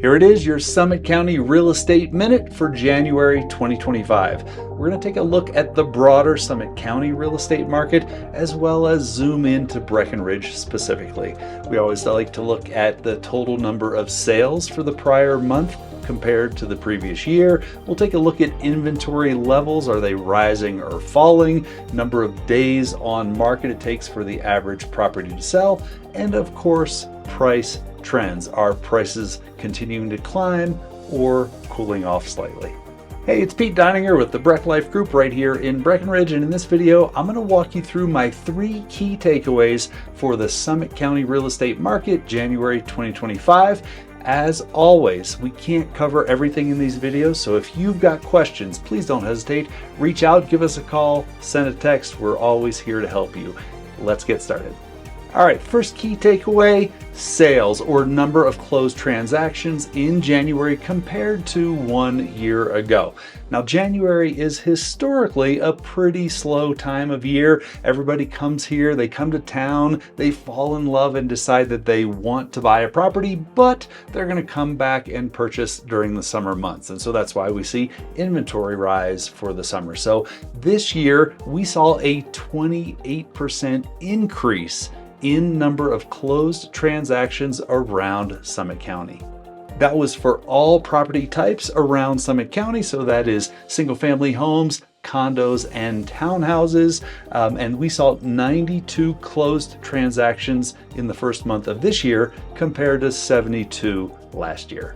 Here it is, your Summit County Real Estate Minute for January 2025. We're going to take a look at the broader Summit County real estate market, as well as zoom into Breckenridge specifically. We always like to look at the total number of sales for the prior month compared to the previous year. We'll take a look at inventory levels. Are they rising or falling? Number of days on market it takes for the average property to sell. And of course, price trends. Are prices continuing to climb or cooling off slightly? Hey, it's Pete Deininger with the Breck Life Group right here in Breckenridge, and in this video I'm going to walk you through my 3 key takeaways for the Summit County real estate market January 2025. As always, we can't cover everything in these videos, so if you've got questions, please don't hesitate. Reach out, give us a call, send a text. We're always here to help you. Let's get started. All right, first key takeaway, sales or number of closed transactions in January compared to 1 year ago. Now, January is historically a pretty slow time of year. Everybody comes here, they come to town, they fall in love and decide that they want to buy a property, but they're going to come back and purchase during the summer months. And so that's why we see inventory rise for the summer. So this year we saw a 28% increase in number of closed transactions around Summit County. That was for all property types around Summit County, so that is single-family homes, condos, and townhouses. And we saw 92 closed transactions in the first month of this year compared to 72 last year.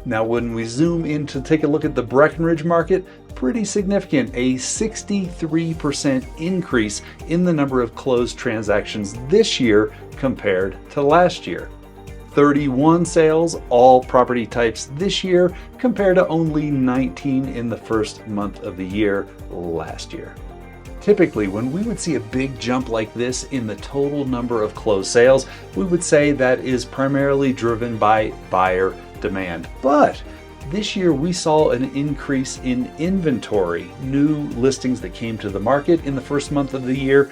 Now, when we zoom in to take a look at the Breckenridge market, pretty significant, a 63% increase in the number of closed transactions this year compared to last year. 31 sales, all property types this year, compared to only 19 in the first month of the year last year. Typically, when we would see a big jump like this in the total number of closed sales, we would say that is primarily driven by buyer demand. But this year we saw an increase in inventory, new listings that came to the market in the first month of the year,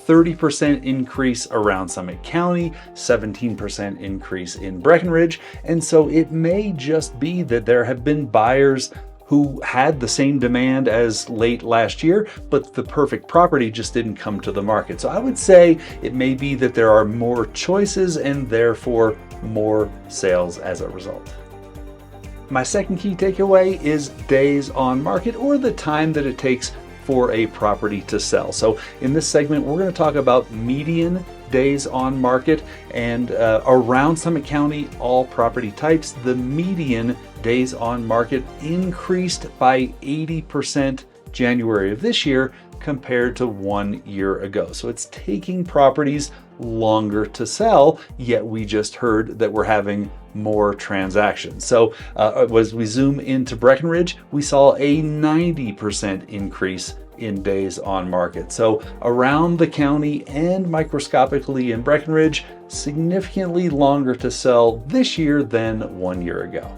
30% increase around Summit County, 17% increase in Breckenridge. And so it may just be that there have been buyers who had the same demand as late last year, but the perfect property just didn't come to the market. So I would say it may be that there are more choices and therefore more sales as a result. My second key takeaway is days on market, or the time that it takes for a property to sell. So in this segment, we're going to talk about median days on market, and around Summit County, all property types, the median days on market increased by 80% January of this year compared to 1 year ago. So it's taking properties longer to sell, yet we just heard that we're having more transactions. So as we zoom into Breckenridge, we saw a 90% increase in days on market. So around the county and microscopically in Breckenridge, significantly longer to sell this year than 1 year ago.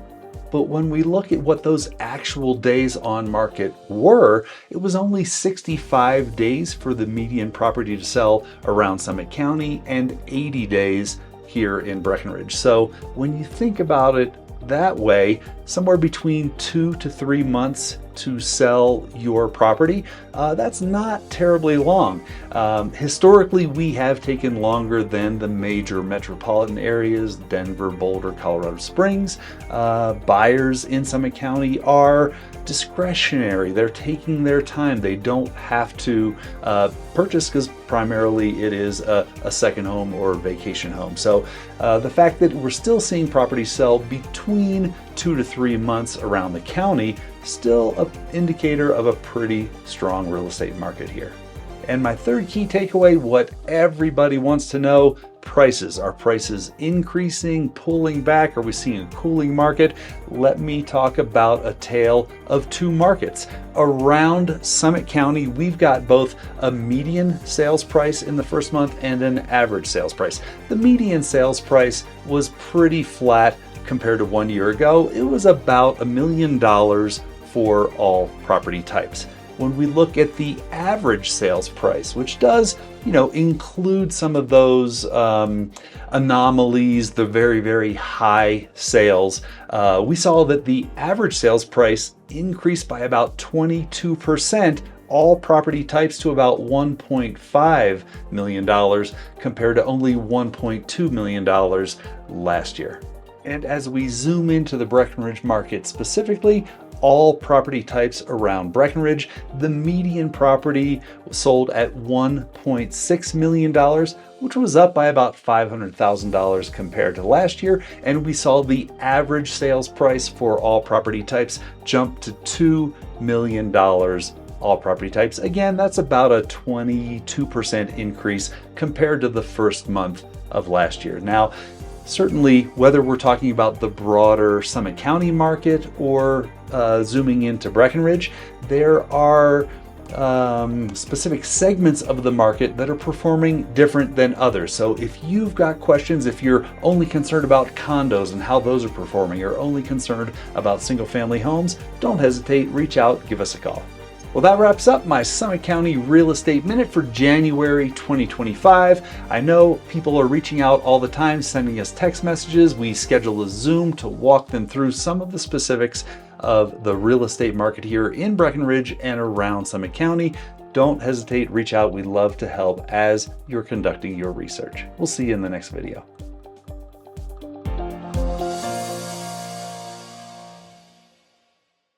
But when we look at what those actual days on market were, it was only 65 days for the median property to sell around Summit County and 80 days here in Breckenridge. So when you think about it that way, somewhere between 2 to 3 months to sell your property, that's not terribly long. Historically, we have taken longer than the major metropolitan areas, Denver, Boulder, Colorado Springs. Buyers in Summit County are discretionary. They're taking their time. They don't have to purchase because primarily it is a second home or vacation home. So the fact that we're still seeing properties sell between 2 to 3 months around the county, still an indicator of a pretty strong real estate market here. And my third key takeaway, what everybody wants to know, prices. Are prices increasing, pulling back? Are we seeing a cooling market? Let me talk about a tale of two markets. Around Summit County, we've got both a median sales price in the first month and an average sales price. The median sales price was pretty flat compared to 1 year ago. It was about $1 million for all property types. when we look at the average sales price, which does, include some of those anomalies, the very, very high sales, we saw that the average sales price increased by about 22%, all property types to about $1.5 million compared to only $1.2 million last year. And as we zoom into the Breckenridge market specifically, all property types around Breckenridge, the median property sold at $1.6 million, which was up by about $500,000 compared to last year. And we saw the average sales price for all property types jump to $2 million. All property types. Again, that's about a 22% increase compared to the first month of last year. Now, certainly, whether we're talking about the broader Summit County market or zooming into Breckenridge, there are specific segments of the market that are performing different than others. So if you've got questions, if you're only concerned about condos and how those are performing, or only concerned about single-family homes, don't hesitate, reach out, give us a call. Well, that wraps up my Summit County Real Estate Minute for January 2025. I know people are reaching out all the time, sending us text messages. We schedule a Zoom to walk them through some of the specifics of the real estate market here in Breckenridge and around Summit County. Don't hesitate, reach out. We'd love to help as you're conducting your research. We'll see you in the next video.